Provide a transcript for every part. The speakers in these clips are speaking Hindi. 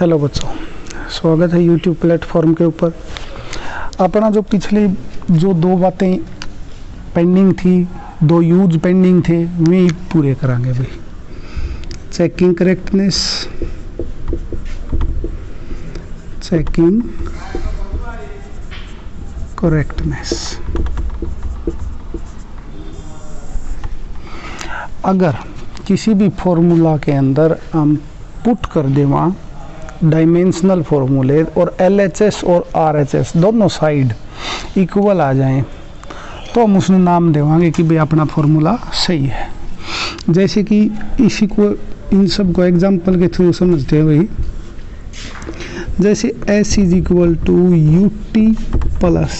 हेलो बच्चों, स्वागत है यूट्यूब प्लेटफॉर्म के ऊपर। अपना जो पिछले जो दो बातें पेंडिंग थी, दो यूज पेंडिंग थे, वे पूरे करांगे भाई। Checking correctness, checking correctness. अगर किसी भी फॉर्मूला के अंदर हम पुट कर दें वहाँ डायमेंशनल फॉर्मूले और LHS और RHS दोनों साइड इक्वल आ जाएं तो हम उसने नाम देवांगे कि भाई अपना फॉर्मूला सही है। जैसे कि इसी को इन सब को एग्जांपल के थ्रू समझते हैं भाई। जैसे S is equal to UT plus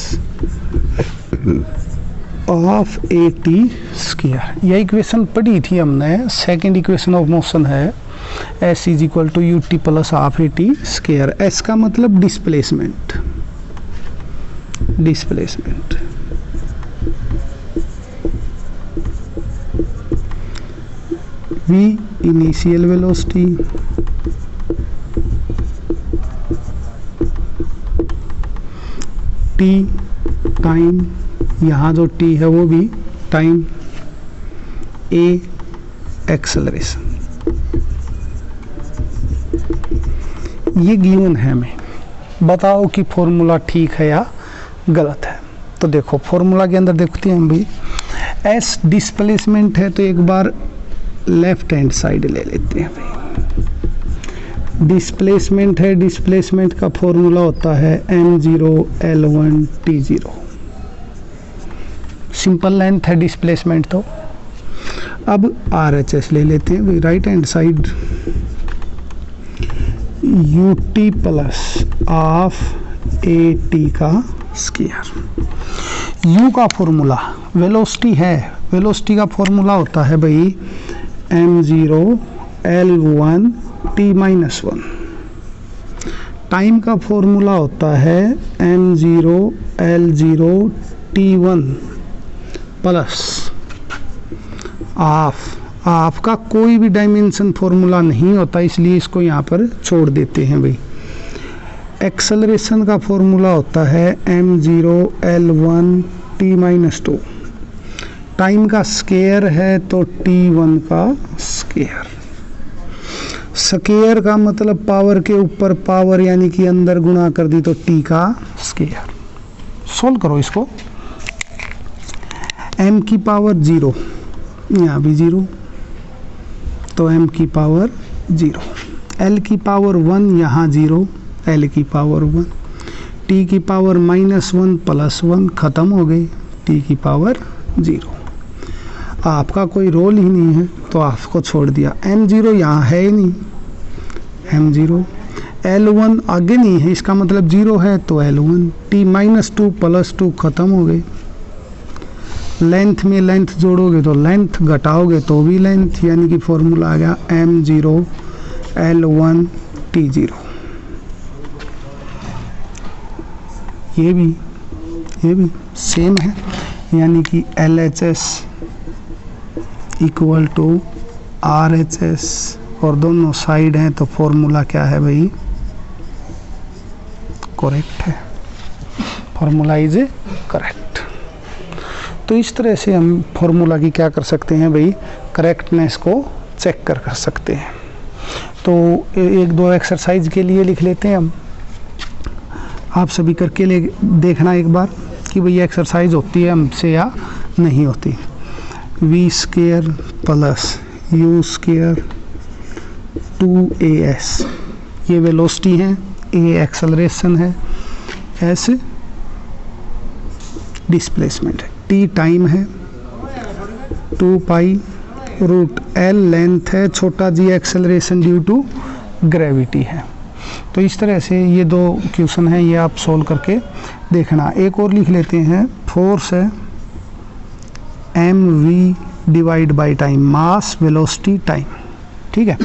of AT square, यह इक्वेशन पढ़ी थी हमने, सेकंड इक्वेशन ऑफ मोशन है। S is equal to UT plus half AT square. S का मतलब displacement, displacement V initial velocity, T time, यहाँ जो T है वो भी टाइम, A एक्सेलरेशन। ये गिवन है, हमें बताओ कि फॉर्मूला ठीक है या गलत है। तो देखो फॉर्मूला के अंदर देखते हैं हम भाई, S डिस्प्लेसमेंट है तो एक बार लेफ्ट हैंड साइड ले लेते हैं भाई। डिस्प्लेसमेंट है, डिस्प्लेसमेंट का फॉर्मूला होता है m0 L1 T0। Simple length है डिस्प्लेसमेंट। तो अब RHS ले लेते हैं भाई, right hand side UT plus of AT का स्क्वायर। U का फॉर्मूला वेलोसिटी है, वेलोसिटी का फॉर्मूला होता है भाई m0 L1 T-1। टाइम का फॉर्मूला होता है m0 L0 T1 plus of का कोई भी डायमेंशन फॉर्मूला नहीं होता, इसलिए इसको यहाँ पर छोड़ देते हैं भाई। एक्सेलरेशन का फॉर्मूला होता है m0 L1 T-2। टाइम का स्क्वायर है तो T1 का स्क्वायर। स्क्वायर का मतलब पावर के ऊपर पावर, यानी कि अंदर गुणा कर दी तो T का स्क्वायर। सोल्व करो इसको। m की पावर 0, यहाँ भी 0 तो m की पावर 0। l की पावर 1, यहाँ 0, l की पावर 1। t की पावर -1 प्लस 1 खत्म हो गई, t की पावर 0। आपका कोई रोल ही नहीं है तो आपको छोड़ दिया। m0 यहाँ है ही नहीं, m0। L1 आगे नहीं है, इसका मतलब 0 है तो L1। t-2 प्लस 2 खत्म हो गई। लेंथ में लेंथ जोड़ोगे तो लेंथ, घटाओगे तो भी लेंथ, यानी कि फॉर्मूला आ गया m0 L1 T0। ये भी सेम है, यानी कि LHS इक्वल टू RHS और दोनों साइड हैं तो फॉर्मूला क्या है भाई, करेक्ट है। Formula is correct. तो इस तरह से हम फॉर्मूला की क्या कर सकते हैं भाई, करेक्टनेस को चेक कर सकते हैं। तो एक दो एक्सरसाइज के लिए लिख लेते हैं हम, आप सभी करके देखना एक बार कि भाई एक्सरसाइज होती है हमसे या नहीं होती। V² प्लस U² 2AS, ये वेलोसिटी है, A एक्सेलरेशन है, S डिस्प्लेसमेंट है, T टाइम है, 2 पाई रूट L लेंथ है, छोटा g acceleration due to gravity है। तो इस तरह से ये दो क्वेश्चन हैं, ये आप सोल्व करके देखना। एक और लिख लेते हैं, फोर्स है mv divide by time, mass velocity time. ठीक है,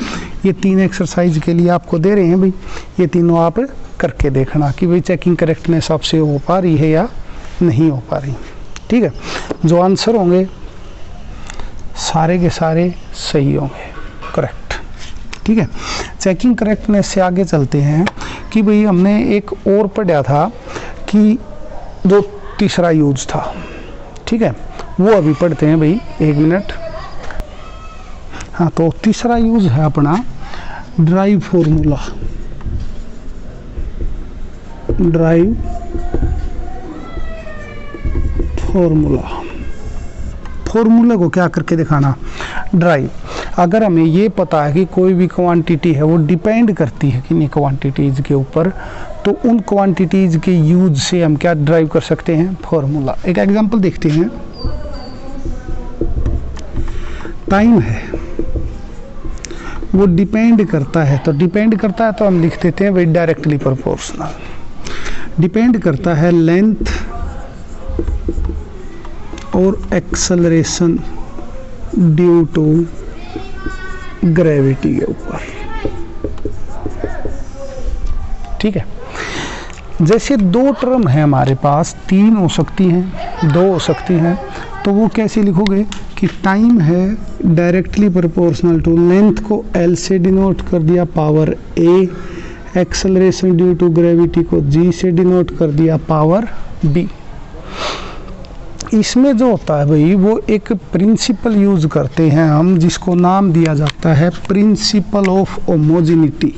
ये 3 एक्सरसाइज के लिए आपको दे रहे हैं भाई, ये तीनों आप करके देखना कि भाई चेकिंग करेक्टनेस आपसे हो पा रही है या नहीं हो पा रही। ठीक है, जो आंसर होंगे सारे के सारे सही होंगे, करेक्ट। ठीक है। चेकिंग करेक्टनेस से आगे चलते हैं कि भाई हमने एक और पढ़ा था कि जो तीसरा यूज था, ठीक है, वो अभी पढ़ते हैं भाई, 1 मिनट। हाँ, तो तीसरा यूज है अपना ड्राइव फॉर्मूला। ड्राइव फॉर्मूला को क्या करके दिखाना, ड्राइव। अगर हमें ये पता है कि कोई भी क्वांटिटी है वो डिपेंड करती है किन्हीं क्वांटिटीज़ के ऊपर, तो उन क्वांटिटीज़ के यूज से हम क्या ड्राइव कर सकते हैं, फॉर्मूला। एक एग्जांपल देखते हैं। टाइम है वो डिपेंड करता है, तो डिपेंड करता है तो हम लिख देते हैं भाई डायरेक्टली प्रोपोर्शनल। डिपेंड करता है लेंथ और एक्सेलरेशन ड्यू टू ग्रेविटी के ऊपर, ठीक है। जैसे 2 टर्म है हमारे पास, 3 हो सकती हैं, 2 हो सकती हैं, तो वो कैसे लिखोगे कि टाइम है डायरेक्टली प्रोपोर्शनल टू लेंथ को L से डिनोट कर दिया power A, acceleration due to gravity को G से डिनोट कर दिया पावर B। इसमें जो होता है भाई वो एक प्रिंसिपल यूज करते हैं हम, जिसको नाम दिया जाता है principle of homogeneity.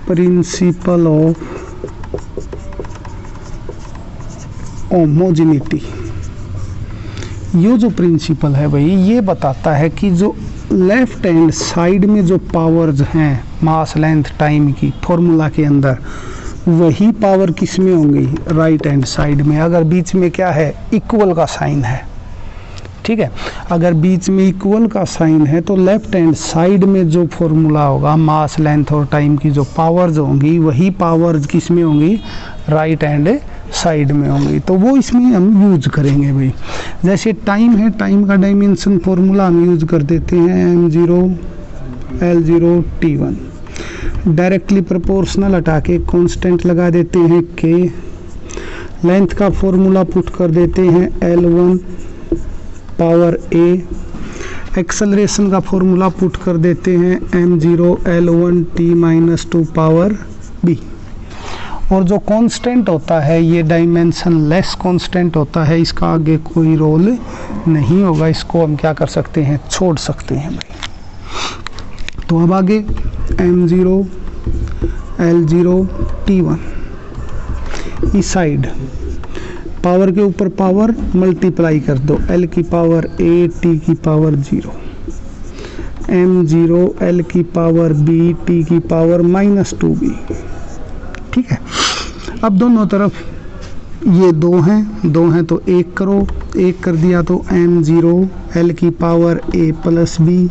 Principle of homogeneity. ये जो प्रिंसिपल है भाई ये बताता है कि जो लेफ्ट हैंड साइड में जो पावर्स हैं मास लेंथ टाइम की फॉर्मूला के अंदर, वही पावर किस में होंगी, राइट हैंड साइड में। अगर बीच में क्या है, इक्वल का साइन है, ठीक है। अगर बीच में इक्वल का साइन है तो लेफ्ट हैंड साइड में जो फॉर्मूला होगा मास लेंथ और टाइम की जो पावर्स होंगी, वही पावर्स किस में होंगी, राइट हैंड साइड में होंगी। तो वो इसमें हम यूज करेंगे भाई। जैसे टाइम है, टाइम का डायमेंशन फॉर्मूला हम यूज कर देते हैं m0 L0 T1। Directly proportional हटा के कांस्टेंट लगा देते हैं k। लेंथ का फॉर्मूला पुट कर देते हैं L1 पावर a। एक्सेलरेशन का फॉर्मूला पुट कर देते हैं m0 L1 T-2 power b। और जो कांस्टेंट होता है ये डायमेंशन लेस कांस्टेंट होता है, इसका आगे कोई रोल नहीं होगा, इसको हम क्या कर सकते हैं, छोड़ सकते हैं भाई। तो अब आगे m0 L0 T1, इस साइड पावर के ऊपर पावर मल्टीप्लाई कर दो, L की पावर a T की पावर 0, m0 L की पावर b T की पावर -2b, ठीक है। अब दोनों तरफ ये 2 हैं तो 1 करो, 1 कर दिया तो m0 L की power a plus b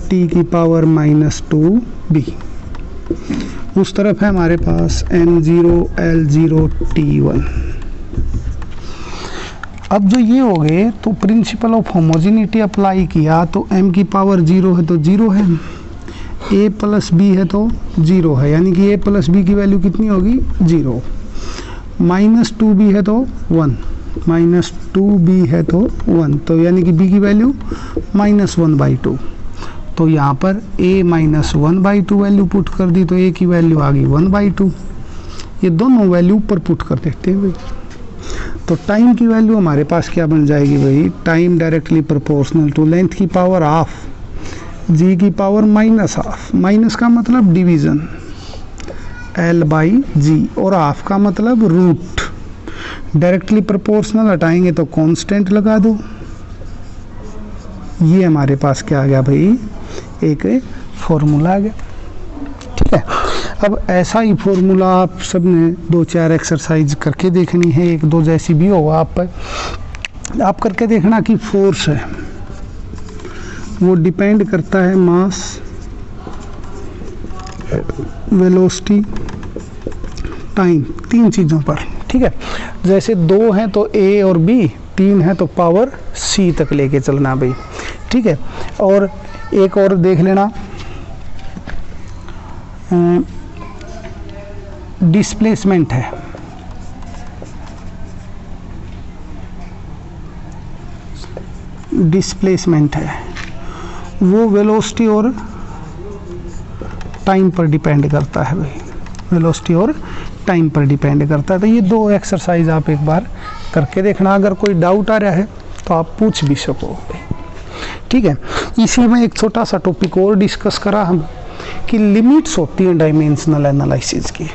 T की पावर -2b। उस तरफ है हमारे पास m0 L0 T1। अब जो ये हो गए तो प्रिंसिपल ऑफ होमोजेनिटी अप्लाई किया, तो m की पावर 0 है तो 0 है, a प्लस b है तो 0 है, यानी कि a प्लस b की वैल्यू कितनी होगी, 0। -2b है तो 1, -2b है तो 1, तो यानी कि b की वैल्यू -1/2। तो यहाँ पर a -1/2 वैल्यू पुट कर दी तो a की वैल्यू आ गई 1/2। ये दोनों वैल्यू ऊपर पुट कर देते हैं भाई। तो टाइम की वैल्यू हमारे पास क्या बन जाएगी भाई, time directly proportional to length की पावर हाफ, जी की पावर -हाफ, माइनस का मतलब डिवीजन L/G, और हाफ का मतलब रूट। डायरेक्टली प्रोपोर्शनल हटाएंगे तो कांस्टेंट लगा दो। ये हमारे पास क्या आ गया भाई, एक फॉर्मूला आ गया, ठीक है। अब ऐसा ही फॉर्मूला आप सब ने 2-4 एक्सरसाइज करके देखनी है, 1-2 जैसी भी हो आप करके देखना कि फोर्स है वो डिपेंड करता है मास, वेलोसिटी, टाइम, 3 चीज़ों पर, ठीक है। जैसे 2 हैं तो A और B, 3 है तो पावर C तक लेके चलना भाई, ठीक है। और एक और देख लेना, डिस्प्लेसमेंट है, डिस्प्लेसमेंट है, वो वेलोसिटी और टाइम पर डिपेंड करता है भाई, वेलोसिटी और टाइम पर डिपेंड करता है। तो ये दो एक्सरसाइज आप एक बार करके देखना, अगर कोई डाउट आ रहा है तो आप पूछ भी सको, ठीक है। इसी में एक छोटा सा टॉपिक और डिस्कस करा हम कि लिमिट्स होती हैं डायमेंशनल एनालिसिस की,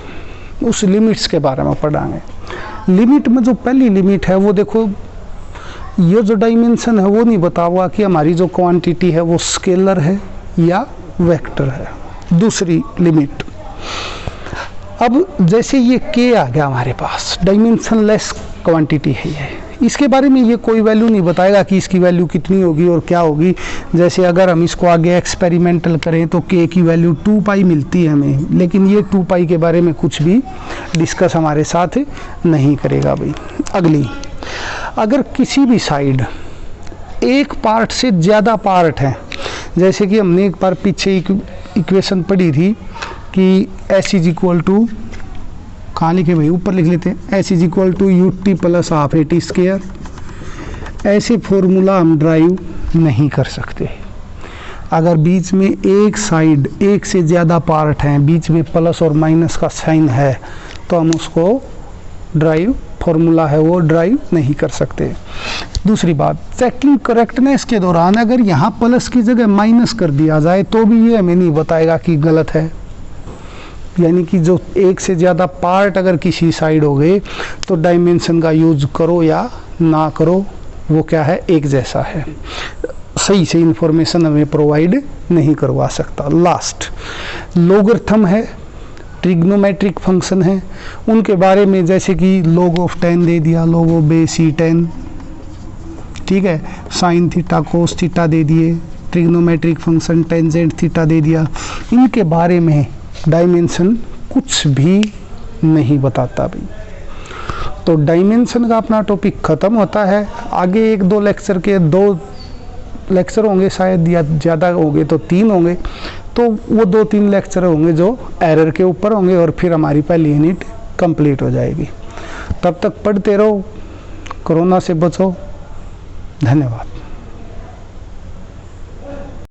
उस लिमिट्स के बारे में पढ़ाएंगे। लिमिट में जो पहली लिमिट है वो देखो, ये जो डायमेंशन है वो नहीं बता हुआ कि हमारी जो क्वांटिटी है वो स्केलर है या वेक्टर है। दूसरी लिमिट, अब जैसे ये k आ गया हमारे पास, डायमेंशनलेस क्वांटिटी है ये, इसके बारे में ये कोई वैल्यू नहीं बताएगा कि इसकी वैल्यू कितनी होगी और क्या होगी। जैसे अगर हम इसको आगे एक्सपेरिमेंटल करें तो k की वैल्यू 2 पाई मिलती है हमें, लेकिन ये 2 पाई के बारे में कुछ भी डिस्कस हमारे साथ नहीं करेगा भाई। अगली, अगर किसी भी साइड एक पार्ट से ज़्यादा पार्ट है, जैसे कि हमने एक बार पीछे इक्वेशन पढ़ी थी कि s इज इक्वल टू, कहाँ लिखे भाई, ऊपर लिख लेते हैं, s is equal to ut plus half at square. ऐसे फॉर्मूला हम ड्राइव नहीं कर सकते। अगर बीच में एक साइड एक से ज़्यादा पार्ट हैं, बीच में प्लस और माइनस का साइन है, तो हम उसको ड्राइव, फॉर्मूला है वो ड्राइव नहीं कर सकते। दूसरी बात, चेकिंग करेक्टनेस के दौरान अगर यहाँ प्लस की जगह माइनस कर दिया जाए तो भी ये हमें नहीं बताएगा कि गलत है। यानी कि जो एक से ज़्यादा पार्ट अगर किसी साइड हो गए तो डायमेंशन का यूज करो या ना करो, वो क्या है, एक जैसा है, सही से इंफॉर्मेशन हमें प्रोवाइड नहीं करवा सकता। लास्ट, लॉगरिथम है, ट्रिग्नोमेट्रिक फंक्शन है, उनके बारे में जैसे कि log ऑफ 10 दे दिया, log ऑफ बेस E10, ठीक है, साइन थीटा कोस थीटा दे दिए, ट्रिग्नोमेट्रिक फंक्शन टेंजेंट थीटा दे दिया, इनके बारे में डायमेंशन कुछ भी नहीं बताता भी। तो डायमेंशन का अपना टॉपिक ख़त्म होता है। आगे 1-2 लेक्चर के 2 लेक्चर होंगे शायद, या ज़्यादा होंगे तो 3 होंगे, तो वो 2-3 लेक्चर होंगे जो एरर के ऊपर होंगे और फिर हमारी पहली यूनिट कंप्लीट हो जाएगी। तब तक पढ़ते रहो, कोरोना से बचो। धन्यवाद।